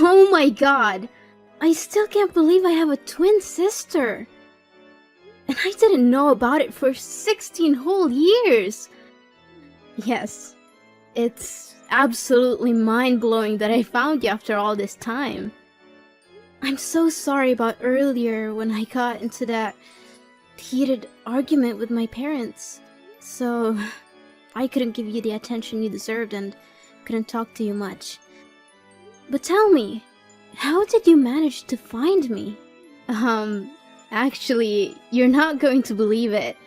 Oh my god! I still can't believe I have a twin sister! And I didn't know about it for 16 whole years! Yes, it's absolutely mind-blowing that I found you after all this time. I'm so sorry about earlier when I got into that heated argument with my parents. So, I couldn't give you the attention you deserved and couldn't talk to you much. But tell me, how did you manage to find me? Actually, you're not going to believe it.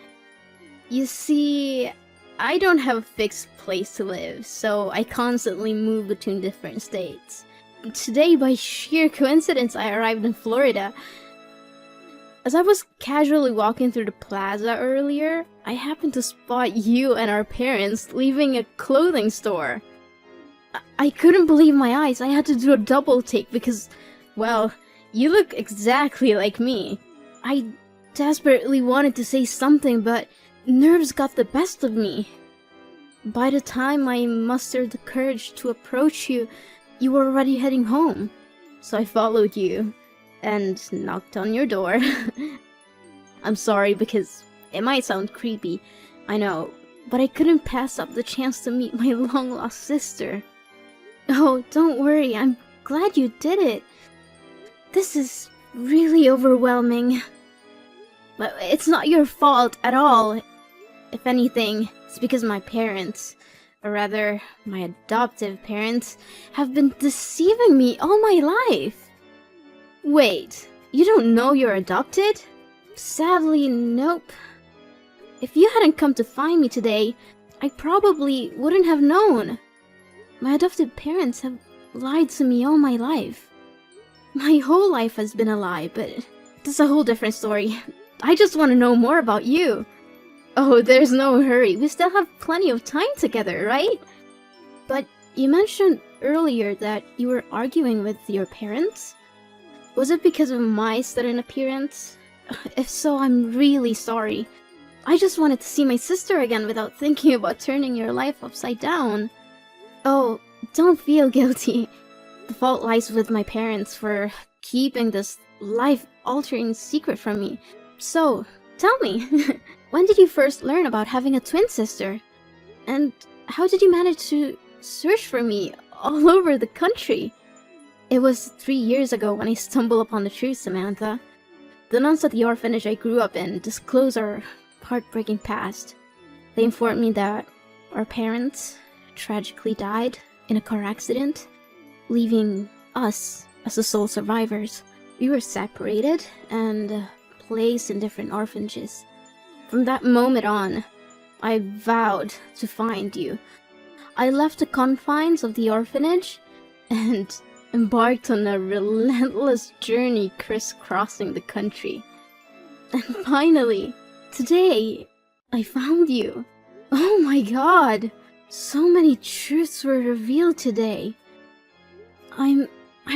You see, I don't have a fixed place to live, so I constantly move between different states. Today, by sheer coincidence, I arrived in Florida. As I was casually walking through the plaza earlier, I happened to spot you and our parents leaving a clothing store. I couldn't believe my eyes. I had to do a double take because, well, you look exactly like me. I desperately wanted to say something, but nerves got the best of me. By the time I mustered the courage to approach you, you were already heading home. So I followed you and knocked on your door. I'm sorry because it might sound creepy, I know, but I couldn't pass up the chance to meet my long-lost sister. Oh, don't worry, I'm glad you did it. This is really overwhelming. But it's not your fault at all. If anything, it's because my parents, or rather, my adoptive parents, have been deceiving me all my life. Wait, you don't know you're adopted? Sadly, nope. If you hadn't come to find me today, I probably wouldn't have known. My adopted parents have lied to me all my life. My whole life has been a lie, but that's a whole different story. I just want to know more about you. Oh, there's no hurry. We still have plenty of time together, right? But you mentioned earlier that you were arguing with your parents? Was it because of my sudden appearance? If so, I'm really sorry. I just wanted to see my sister again without thinking about turning your life upside down. Oh, don't feel guilty. The fault lies with my parents for keeping this life-altering secret from me. So, tell me, when did you first learn about having a twin sister? And how did you manage to search for me all over the country? It was 3 years ago when I stumbled upon the truth, Samantha. The nuns at the orphanage I grew up in disclosed our heartbreaking past. They informed me that our parents tragically died in a car accident, leaving us as the sole survivors. We were separated and placed in different orphanages. From that moment on, I vowed to find you. I left the confines of the orphanage and embarked on a relentless journey crisscrossing the country. And finally, today, I found you. Oh my god! So many truths were revealed today. I'm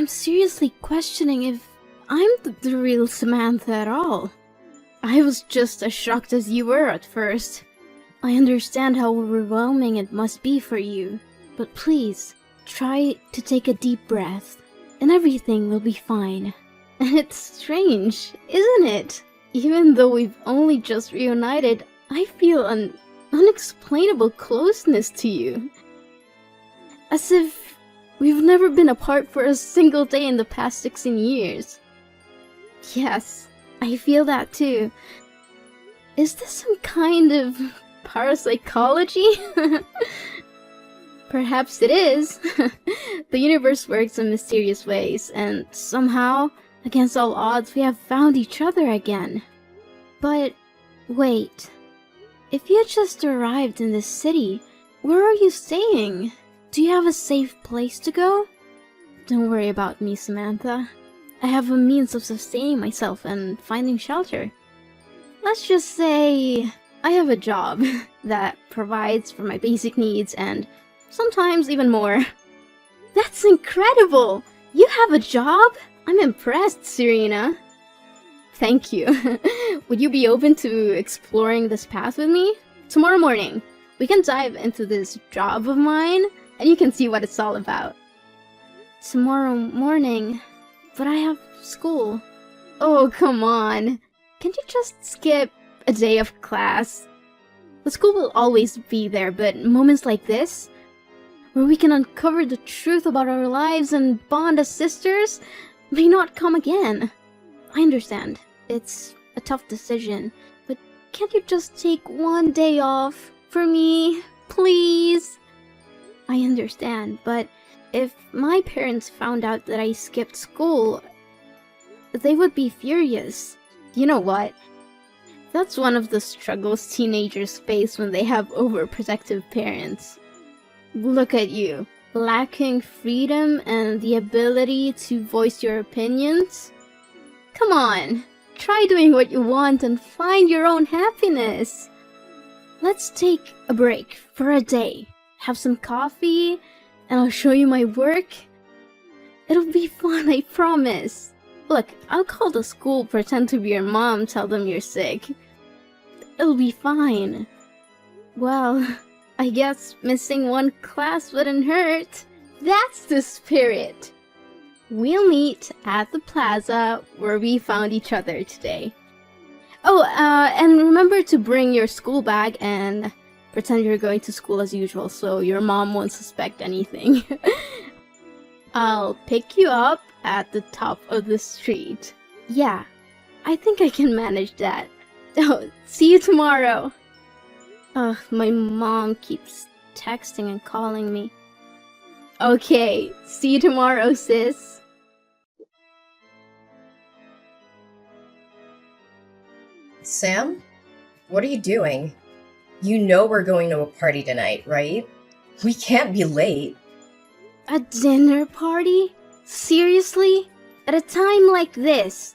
seriously questioning if I'm the real Samantha at all. I was just as shocked as you were at first. I understand how overwhelming it must be for you, but please, try to take a deep breath, and everything will be fine. And it's strange, isn't it? Even though we've only just reunited, I feel an unexplainable closeness to you. As if we've never been apart for a single day in the past 16 years. Yes, I feel that too. Is this some kind of parapsychology? Perhaps it is. The universe works in mysterious ways, and somehow, against all odds, we have found each other again. But wait, if you just arrived in this city, where are you staying? Do you have a safe place to go? Don't worry about me, Samantha. I have a means of sustaining myself and finding shelter. Let's just say I have a job that provides for my basic needs and sometimes even more. That's incredible! You have a job? I'm impressed, Serena. Thank you. Would you be open to exploring this path with me? Tomorrow morning, we can dive into this job of mine and you can see what it's all about. tomorrow morning, but I have school. Oh, come on. Can't you just skip a day of class? The school will always be there, but moments like this, where we can uncover the truth about our lives and bond as sisters, may not come again. I understand. It's a tough decision, but can't you just take one day off for me, please? I understand, but if my parents found out that I skipped school, they would be furious. You know what? That's one of the struggles teenagers face when they have overprotective parents. Look at you, lacking freedom and the ability to voice your opinions. Come on, try doing what you want and find your own happiness. Let's take a break for a day, have some coffee, and I'll show you my work. It'll be fun, I promise. Look, I'll call the school, pretend to be your mom, tell them you're sick. It'll be fine. Well, I guess missing one class wouldn't hurt. That's the spirit. We'll meet at the plaza where we found each other today. Oh, and remember to bring your school bag and pretend you're going to school as usual so your mom won't suspect anything. I'll pick you up at the top of the street. Yeah, I think I can manage that. Oh, see you tomorrow. Ugh, my mom keeps texting and calling me. Okay, see you tomorrow, sis. Sam? What are you doing? You know we're going to a party tonight, right? We can't be late. A dinner party? Seriously? At a time like this,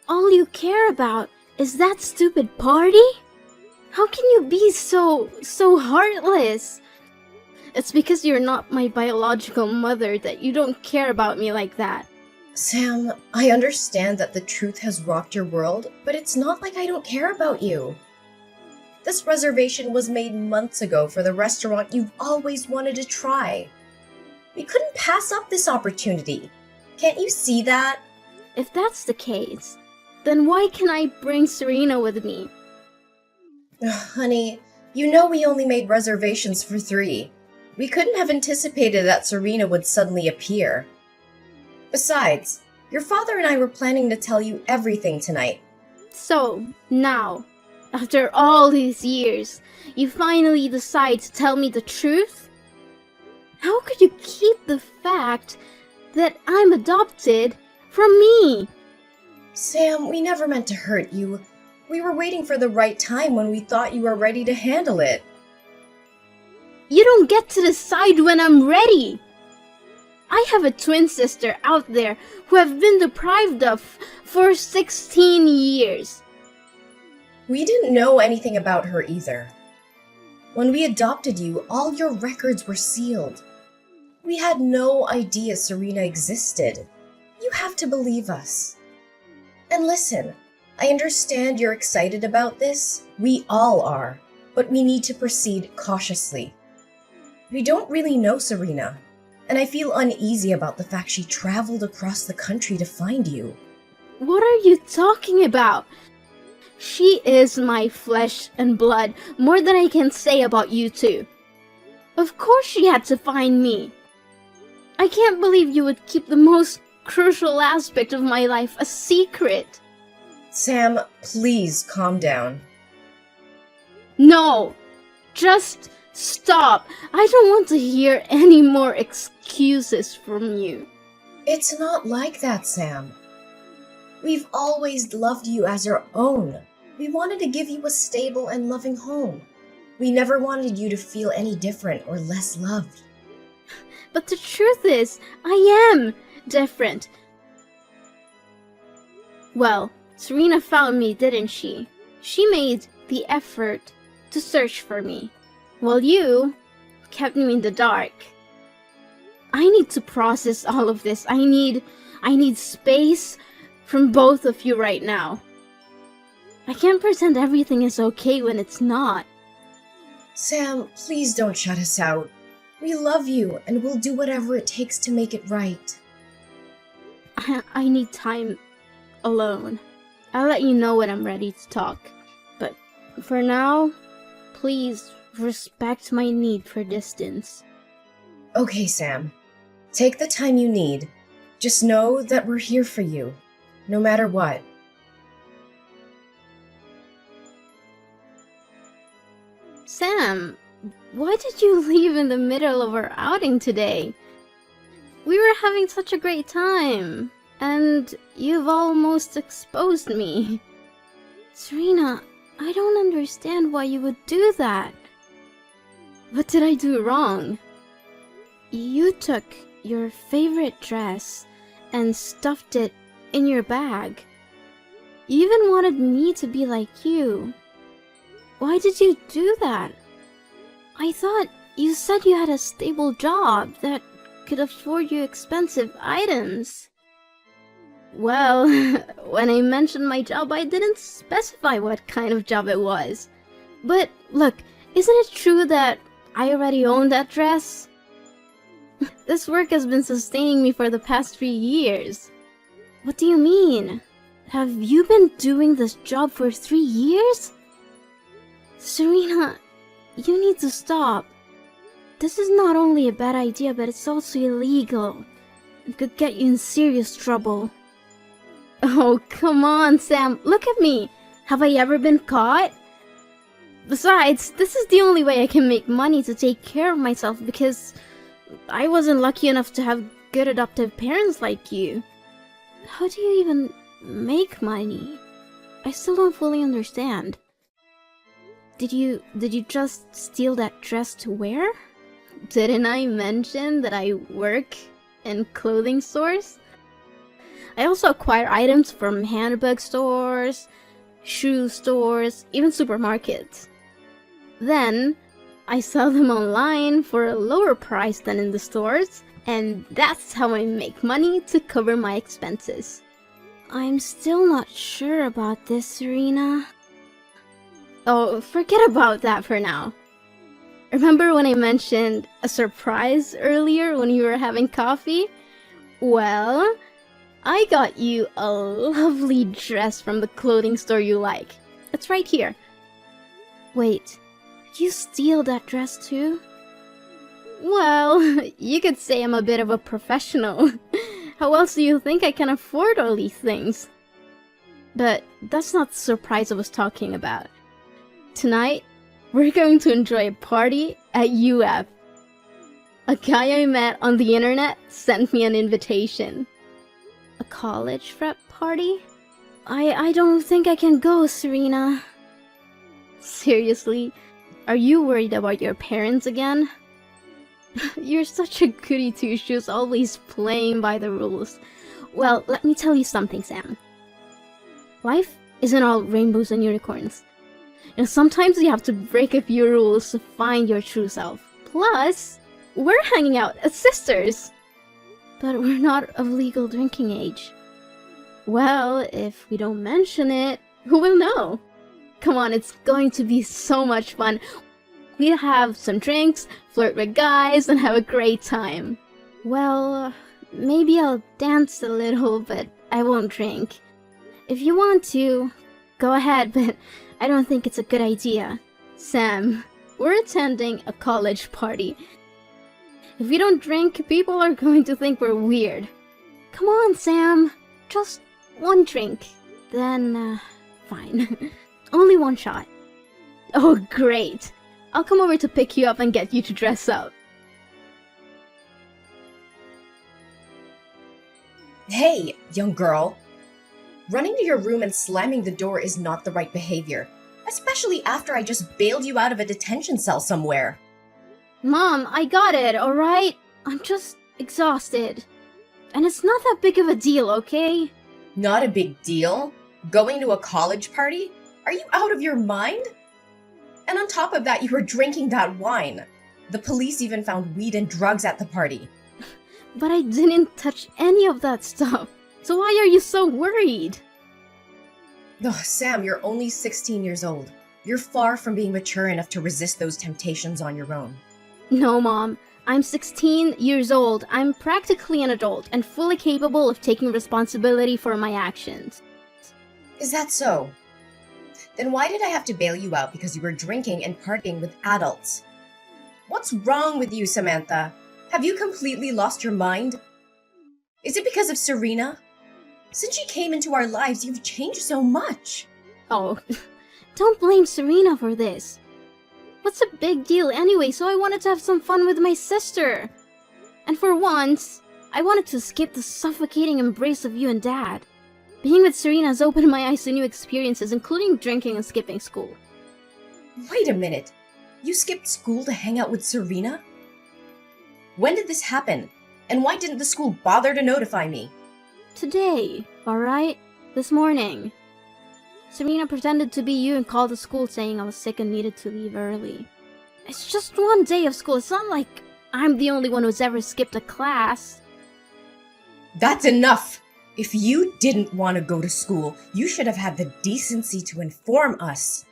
all you care about is that stupid party? How can you be so heartless? It's because you're not my biological mother that you don't care about me like that. Sam, I understand that the truth has rocked your world, but it's not like I don't care about you. This reservation was made months ago for the restaurant you've always wanted to try. We couldn't pass up this opportunity. Can't you see that? If that's the case, then why can I bring Serena with me? Honey, you know we only made reservations for 3. We couldn't have anticipated that Serena would suddenly appear. Besides, your father and I were planning to tell you everything tonight. So, now, after all these years, you finally decide to tell me the truth? How could you keep the fact that I'm adopted from me? Sam, we never meant to hurt you. We were waiting for the right time when we thought you were ready to handle it. You don't get to decide when I'm ready. I have a twin sister out there who I've been deprived of for 16 years. We didn't know anything about her either. When we adopted you, all your records were sealed. We had no idea Serena existed. You have to believe us. And listen, I understand you're excited about this. We all are. But we need to proceed cautiously. We don't really know Serena, and I feel uneasy about the fact she traveled across the country to find you. What are you talking about? She is my flesh and blood, more than I can say about you two. Of course she had to find me. I can't believe you would keep the most crucial aspect of my life a secret. Sam, please calm down. No, just stop. I don't want to hear any more excuses from you. It's not like that, Sam. We've always loved you as our own. We wanted to give you a stable and loving home. We never wanted you to feel any different or less loved. But the truth is, I am different. Well, Serena found me, didn't she? She made the effort to search for me, while you kept me in the dark. I need to process all of this. I need space from both of you right now. I can't pretend everything is okay when it's not. Sam, please don't shut us out. We love you, and we'll do whatever it takes to make it right. I need time alone. I'll let you know when I'm ready to talk. But for now, please respect my need for distance. Okay, Sam. Take the time you need. Just know that we're here for you, no matter what. Sam, why did you leave in the middle of our outing today? We were having such a great time, and you've almost exposed me. Serena, I don't understand why you would do that. What did I do wrong? You took your favorite dress and stuffed it in your bag. You even wanted me to be like you. Why did you do that? I thought you said you had a stable job that could afford you expensive items. Well, when I mentioned my job, I didn't specify what kind of job it was. But look, isn't it true that I already own that dress? This work has been sustaining me for the past 3 years. What do you mean? Have you been doing this job for 3 years? Serena, you need to stop. This is not only a bad idea, but it's also illegal. It could get you in serious trouble. Oh, come on, Sam. Look at me. Have I ever been caught? Besides, this is the only way I can make money to take care of myself because I wasn't lucky enough to have good adoptive parents like you. How do you even make money? I still don't fully understand. Did you just steal that dress to wear? Didn't I mention that I work in clothing stores? I also acquire items from handbag stores, shoe stores, even supermarkets. Then, I sell them online for a lower price than in the stores, and that's how I make money to cover my expenses. I'm still not sure about this, Serena. Oh, forget about that for now. Remember when I mentioned a surprise earlier when you were having coffee? Well, I got you a lovely dress from the clothing store you like. It's right here. Wait, you steal that dress too? Well, you could say I'm a bit of a professional. How else do you think I can afford all these things? But that's not the surprise I was talking about. Tonight, we're going to enjoy a party at UF. A guy I met on the internet sent me an invitation. A college prep party? I don't think I can go, Serena. Seriously? Are you worried about your parents again? You're such a goody two-shoes, always playing by the rules. Well, let me tell you something, Sam. Life isn't all rainbows and unicorns. And sometimes you have to break a few rules to find your true self. Plus, we're hanging out as sisters. But we're not of legal drinking age. Well, if we don't mention it, who will know? Come on, it's going to be so much fun. We'll have some drinks, flirt with guys, and have a great time. Well, maybe I'll dance a little, but I won't drink. If you want to, go ahead, but I don't think it's a good idea. Sam, we're attending a college party. If we don't drink, people are going to think we're weird. Come on, Sam. Just one drink. Then, fine. Only one shot. Oh, great. I'll come over to pick you up and get you to dress up. Hey, young girl. Running to your room and slamming the door is not the right behavior, especially after I just bailed you out of a detention cell somewhere. Mom, I got it, alright? I'm just exhausted. And it's not that big of a deal, okay? Not a big deal? Going to a college party? Are you out of your mind? And on top of that, you were drinking that wine. The police even found weed and drugs at the party. But I didn't touch any of that stuff. So why are you so worried? Ugh, Sam, you're only 16 years old. You're far from being mature enough to resist those temptations on your own. No, Mom. I'm 16 years old. I'm practically an adult and fully capable of taking responsibility for my actions. Is that so? Then why did I have to bail you out because you were drinking and partying with adults? What's wrong with you, Samantha? Have you completely lost your mind? Is it because of Serena? Since she came into our lives, you've changed so much. Oh, don't blame Serena for this. What's a big deal anyway? So I wanted to have some fun with my sister. And for once, I wanted to skip the suffocating embrace of you and Dad. Being with Serena has opened my eyes to new experiences, including drinking and skipping school. Wait a minute. You skipped school to hang out with Serena? When did this happen? And why didn't the school bother to notify me? Today, alright? This morning. Serena pretended to be you and called the school saying I was sick and needed to leave early. It's just one day of school. It's not like I'm the only one who's ever skipped a class. That's enough! If you didn't want to go to school, you should have had the decency to inform us.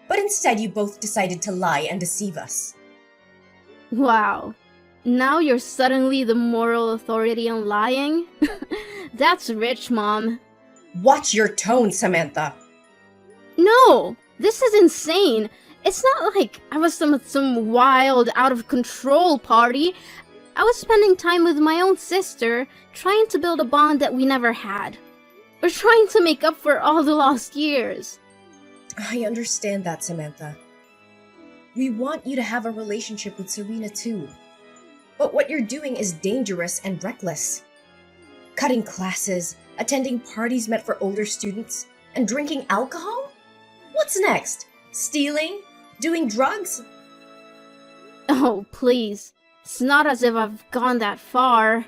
But instead, you both decided to lie and deceive us. Wow. Now you're suddenly the moral authority on lying? That's rich, Mom. Watch your tone, Samantha. No! This is insane! It's not like I was some wild, out-of-control party. I was spending time with my own sister, trying to build a bond that we never had. We're trying to make up for all the lost years. I understand that, Samantha. We want you to have a relationship with Serena too. But what you're doing is dangerous and reckless. Cutting classes, attending parties meant for older students, and drinking alcohol? What's next? Stealing? Doing drugs? Oh, please. It's not as if I've gone that far.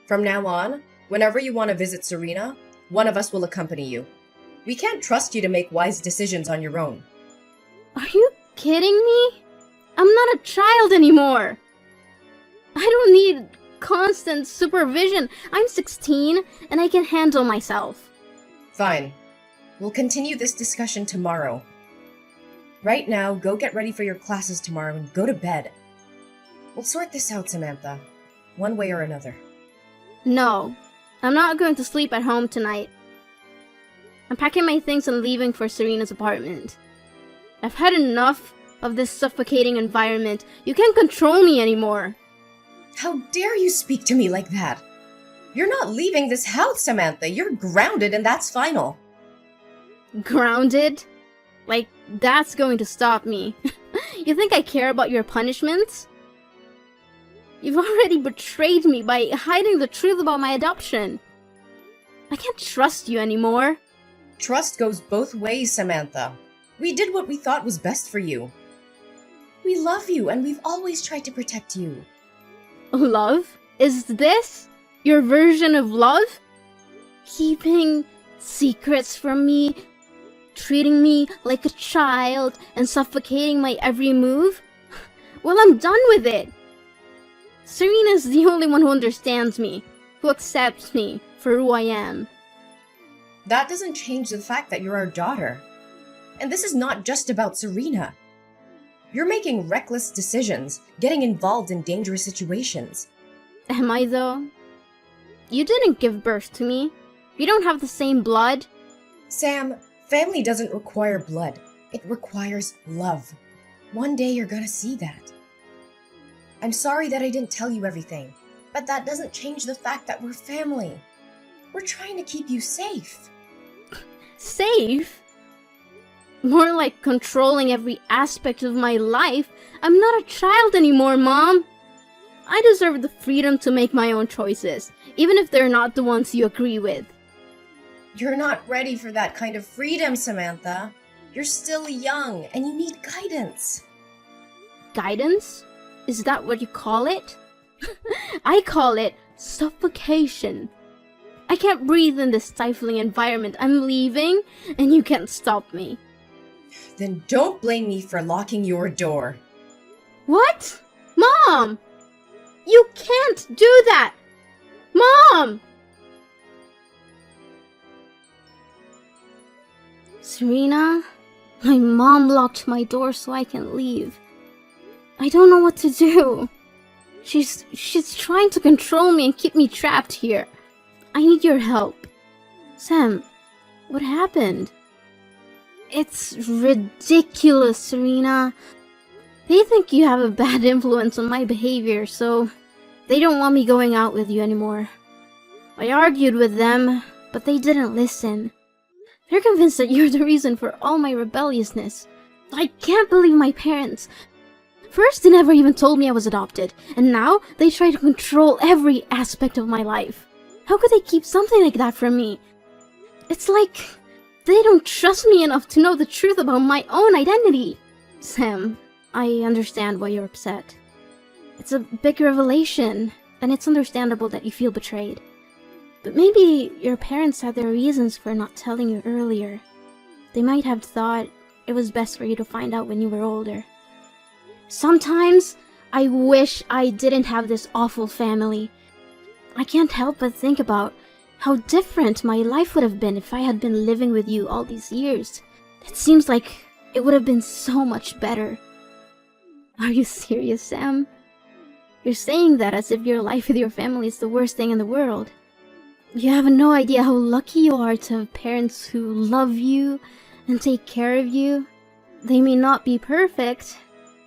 From now on, whenever you want to visit Serena, one of us will accompany you. We can't trust you to make wise decisions on your own. Are you kidding me? I'm not a child anymore. I don't need constant supervision. I'm 16 and I can handle myself. Fine. We'll continue this discussion tomorrow. Right now, go get ready for your classes tomorrow and go to bed. We'll sort this out, Samantha. One way or another. No, I'm not going to sleep at home tonight. I'm packing my things and leaving for Serena's apartment. I've had enough of this suffocating environment. You can't control me anymore. How dare you speak to me like that? You're not leaving this house, Samantha. You're grounded and that's final. Grounded? Like, that's going to stop me. You think I care about your punishments? You've already betrayed me by hiding the truth about my adoption. I can't trust you anymore. Trust goes both ways, Samantha. We did what we thought was best for you. We love you and we've always tried to protect you. Love? Is this your version of love? Keeping secrets from me, treating me like a child, and suffocating my every move? Well, I'm done with it. Serena's the only one who understands me, who accepts me for who I am. That doesn't change the fact that you're our daughter. And this is not just about Serena. You're making reckless decisions, getting involved in dangerous situations. Am I, though? You didn't give birth to me. You don't have the same blood. Sam, family doesn't require blood. It requires love. One day you're gonna see that. I'm sorry that I didn't tell you everything, but that doesn't change the fact that we're family. We're trying to keep you safe. Safe? More like controlling every aspect of my life. I'm not a child anymore, Mom. I deserve the freedom to make my own choices, even if they're not the ones you agree with. You're not ready for that kind of freedom, Samantha. You're still young and you need guidance. Guidance? Is that what you call it? I call it suffocation. I can't breathe in this stifling environment. I'm leaving, and you can't stop me. Then don't blame me for locking your door. What? Mom! You can't do that! Mom! Serena, my mom locked my door so I can leave. I don't know what to do. She's trying to control me and keep me trapped here. I need your help. Sam, what happened? It's ridiculous, Serena. They think you have a bad influence on my behavior, so they don't want me going out with you anymore. I argued with them, but they didn't listen. They're convinced that you're the reason for all my rebelliousness. I can't believe my parents. First, they never even told me I was adopted, and now they try to control every aspect of my life. How could they keep something like that from me? It's like they don't trust me enough to know the truth about my own identity. Sam, I understand why you're upset. It's a big revelation, and it's understandable that you feel betrayed. But maybe your parents had their reasons for not telling you earlier. They might have thought it was best for you to find out when you were older. Sometimes, I wish I didn't have this awful family. I can't help but think about how different my life would have been if I had been living with you all these years. It seems like it would have been so much better. Are you serious, Sam? You're saying that as if your life with your family is the worst thing in the world. You have no idea how lucky you are to have parents who love you and take care of you. They may not be perfect,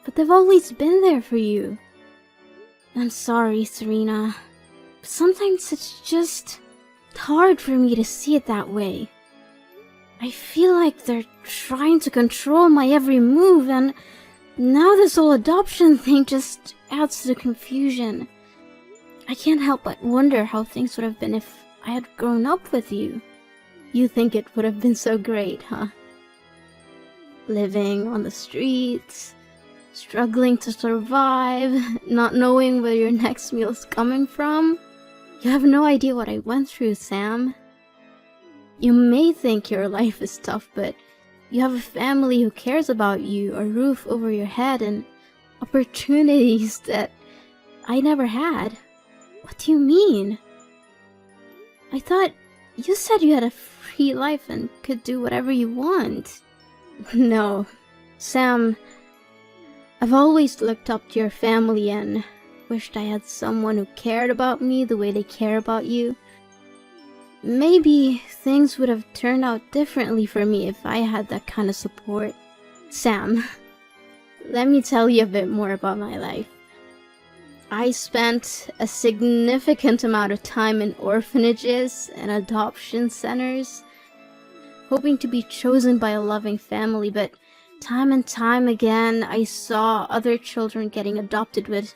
but they've always been there for you. I'm sorry, Serena. But sometimes it's just hard for me to see it that way. I feel like they're trying to control my every move, and now this whole adoption thing just adds to the confusion. I can't help but wonder how things would have been if I had grown up with you. You think it would have been so great, huh? Living on the streets, struggling to survive, not knowing where your next meal's coming from. You have no idea what I went through, Sam. You may think your life is tough, but you have a family who cares about you, a roof over your head, and opportunities that I never had. What do you mean? I thought you said you had a free life and could do whatever you want. No, Sam, I've always looked up to your family and wished I had someone who cared about me the way they care about you. Maybe things would have turned out differently for me if I had that kind of support. Sam, let me tell you a bit more about my life. I spent a significant amount of time in orphanages and adoption centers, hoping to be chosen by a loving family, but time and time again I saw other children getting adopted with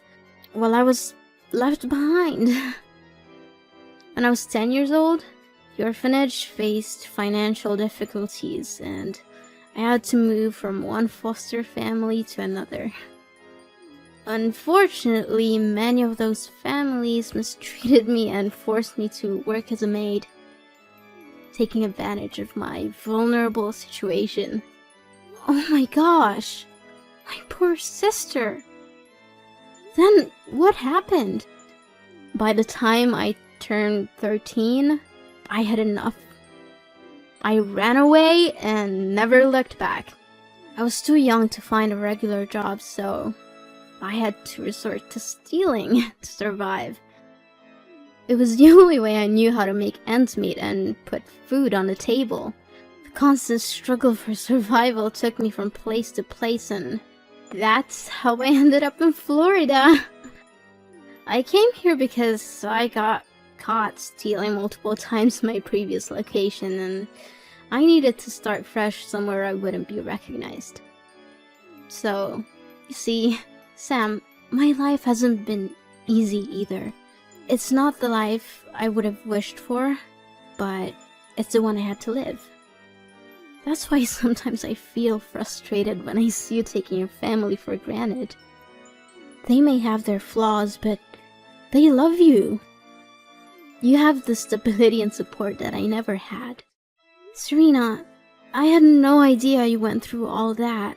while I was left behind. When I was 10 years old, the orphanage faced financial difficulties, and I had to move from one foster family to another. Unfortunately, many of those families mistreated me and forced me to work as a maid, taking advantage of my vulnerable situation. Oh my gosh, my poor sister. Then what happened? By the time I turned 13, I had enough. I ran away and never looked back. I was too young to find a regular job, so I had to resort to stealing to survive. It was the only way I knew how to make ends meet and put food on the table. The constant struggle for survival took me from place to place, and that's how I ended up in Florida. I came here because I got caught stealing multiple times in my previous location, and I needed to start fresh somewhere I wouldn't be recognized. So, you see, Sam, my life hasn't been easy either. It's not the life I would have wished for, but it's the one I had to live. That's why sometimes I feel frustrated when I see you taking your family for granted. They may have their flaws, but they love you. You have the stability and support that I never had. Serena, I had no idea you went through all that.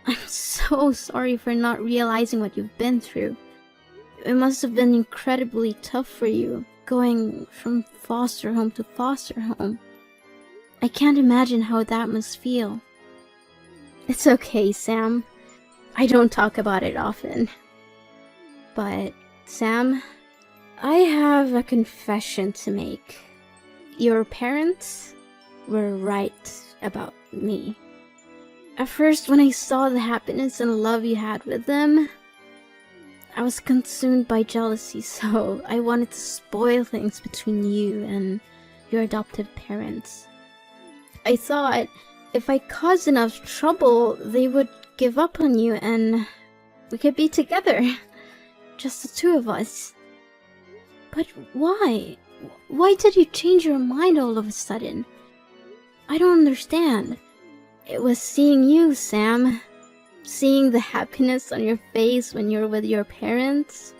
I'm so sorry for not realizing what you've been through. It must have been incredibly tough for you, going from foster home to foster home. I can't imagine how that must feel. It's okay, Sam. I don't talk about it often. But, Sam, I have a confession to make. Your parents were right about me. At first, when I saw the happiness and love you had with them, I was consumed by jealousy, so I wanted to spoil things between you and your adoptive parents. I thought if I caused enough trouble, they would give up on you and we could be together. Just the two of us. But why? Why did you change your mind all of a sudden? I don't understand. It was seeing you, Sam. Seeing the happiness on your face when you're with your parents.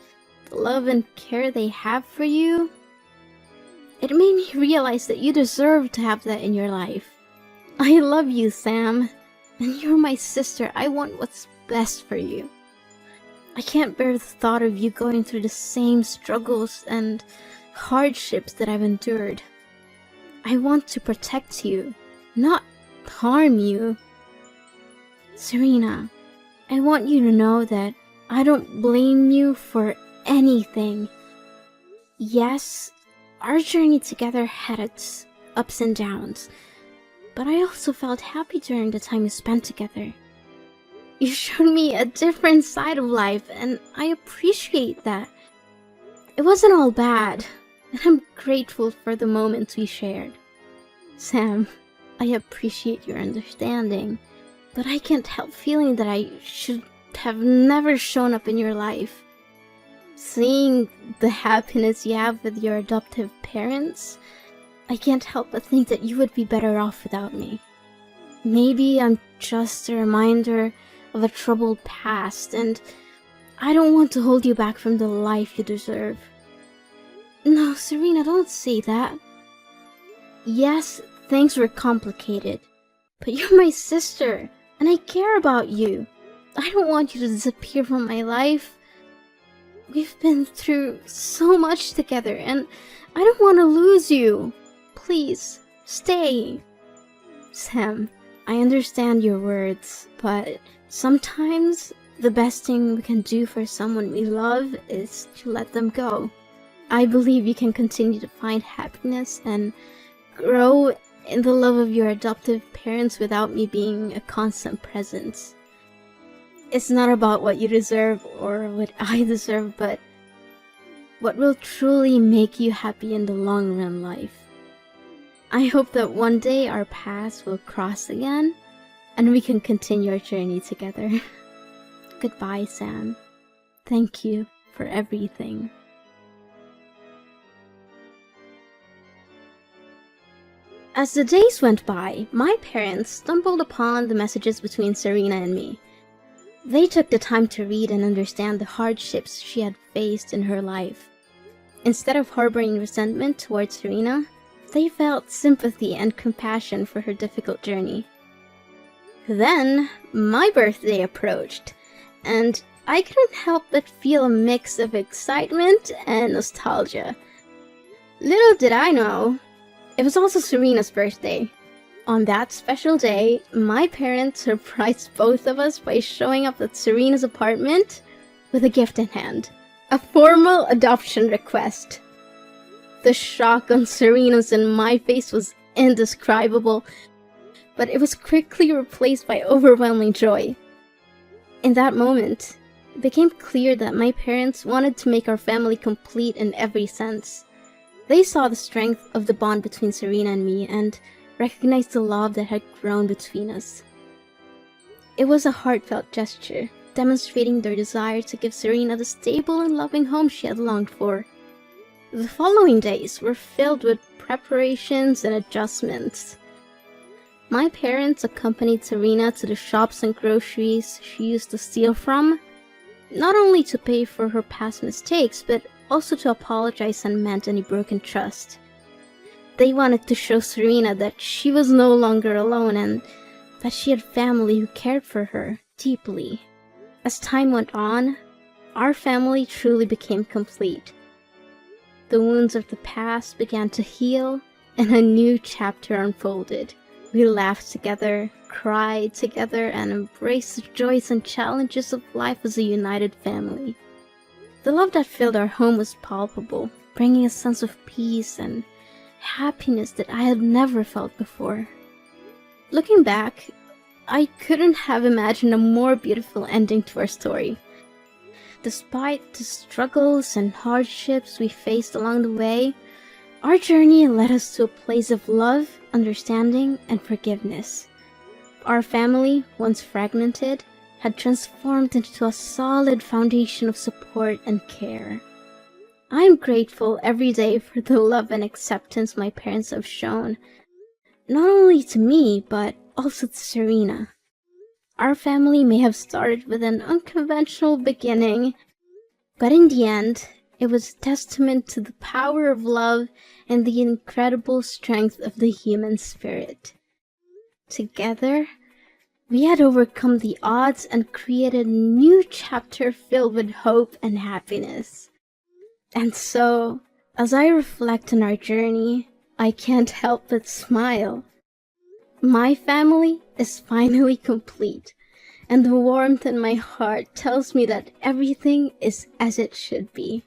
The love and care they have for you. It made me realize that you deserve to have that in your life. I love you, Sam. And you're my sister. I want what's best for you. I can't bear the thought of you going through the same struggles and hardships that I've endured. I want to protect you, not harm you. Serena, I want you to know that I don't blame you for anything. Yes, our journey together had its ups and downs, but I also felt happy during the time we spent together. You showed me a different side of life, and I appreciate that. It wasn't all bad, and I'm grateful for the moments we shared. Sam, I appreciate your understanding, but I can't help feeling that I should have never shown up in your life. Seeing the happiness you have with your adoptive parents, I can't help but think that you would be better off without me. Maybe I'm just a reminder of a troubled past, and I don't want to hold you back from the life you deserve. No, Serena, don't say that. Yes, things were complicated, but you're my sister, and I care about you. I don't want you to disappear from my life. We've been through so much together, and I don't want to lose you. Please, stay. Sam, I understand your words, but sometimes the best thing we can do for someone we love is to let them go. I believe you can continue to find happiness and grow in the love of your adoptive parents without me being a constant presence. It's not about what you deserve or what I deserve, but what will truly make you happy in the long run life. I hope that one day our paths will cross again and we can continue our journey together. Goodbye, Sam. Thank you for everything. As the days went by, my parents stumbled upon the messages between Serena and me. They took the time to read and understand the hardships she had faced in her life. Instead of harboring resentment towards Serena, they felt sympathy and compassion for her difficult journey. Then, my birthday approached, and I couldn't help but feel a mix of excitement and nostalgia. Little did I know, it was also Serena's birthday. On that special day, my parents surprised both of us by showing up at Serena's apartment with a gift in hand, a formal adoption request. The shock on Serena's and my face was indescribable, but it was quickly replaced by overwhelming joy. In that moment, it became clear that my parents wanted to make our family complete in every sense. They saw the strength of the bond between Serena and me and recognized the love that had grown between us. It was a heartfelt gesture, demonstrating their desire to give Serena the stable and loving home she had longed for. The following days were filled with preparations and adjustments. My parents accompanied Serena to the shops and groceries she used to steal from, not only to pay for her past mistakes, but also to apologize and mend any broken trust. They wanted to show Serena that she was no longer alone and that she had family who cared for her deeply. As time went on, our family truly became complete. The wounds of the past began to heal, and a new chapter unfolded. We laughed together, cried together, and embraced the joys and challenges of life as a united family. The love that filled our home was palpable, bringing a sense of peace and happiness that I had never felt before. Looking back, I couldn't have imagined a more beautiful ending to our story. Despite the struggles and hardships we faced along the way, our journey led us to a place of love, understanding, and forgiveness. Our family, once fragmented, had transformed into a solid foundation of support and care. I am grateful every day for the love and acceptance my parents have shown, not only to me, but also to Serena. Our family may have started with an unconventional beginning, but in the end, it was a testament to the power of love and the incredible strength of the human spirit. Together, we had overcome the odds and created a new chapter filled with hope and happiness. And so, as I reflect on our journey, I can't help but smile. My family is finally complete, and the warmth in my heart tells me that everything is as it should be.